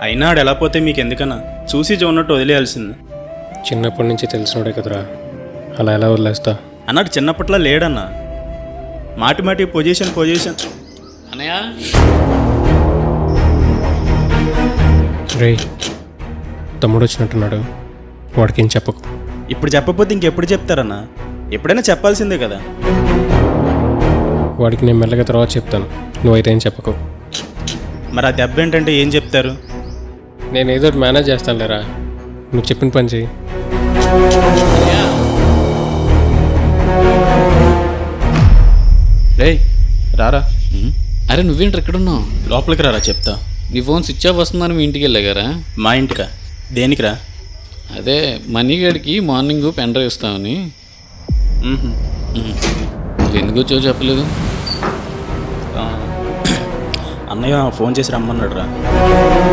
అయినా ఆడు ఎలా పోతే మీకు ఎందుకన్నా చూసి చూడనట్టు వదిలేయాల్సింది. చిన్నప్పటి నుంచి తెలిసినోడే కదరా, అలా ఎలా వదిలేస్తా? అన్నాడు చిన్నప్పట్లో లేడన్నా. మాటి మాటి పొజిషన్ అన్నయ్య రే, తమ్ముడు వచ్చినట్టున్నాడు, వాడికి ఏం చెప్పకు. ఇప్పుడు చెప్పకపోతే ఇంకెప్పుడు చెప్తారన్నా? ఎప్పుడైనా చెప్పాల్సిందే కదా. వాడికి నేను మెల్లగా తర్వాత చెప్తాను, నువ్వైతే ఏం చెప్పకు. మరి ఆ దెబ్బ ఏంటంటే ఏం చెప్తారు? నేను ఏదో ఒకటి మేనేజ్ చేస్తాను లేరా, నువ్వు చెప్పిన పని చెయ్యి. రేయ్ రారా, అరే నువ్వేంటి ఎక్కడున్నావు? లోపలికి రారా చెప్తా. నీ ఫోన్ స్విచ్ ఆఫ్ వస్తుందని మీ ఇంటికి వెళ్ళగారా? మా ఇంటికా? దేనికిరా? అదే మనీగాడికి మార్నింగ్ పెన్ డ్రైవ్ ఇస్తామని. నువ్వు ఎందుకు వచ్చావో చెప్పలేదు. అన్నయ్య ఫోన్ చేసి రమ్మన్నాడు రా.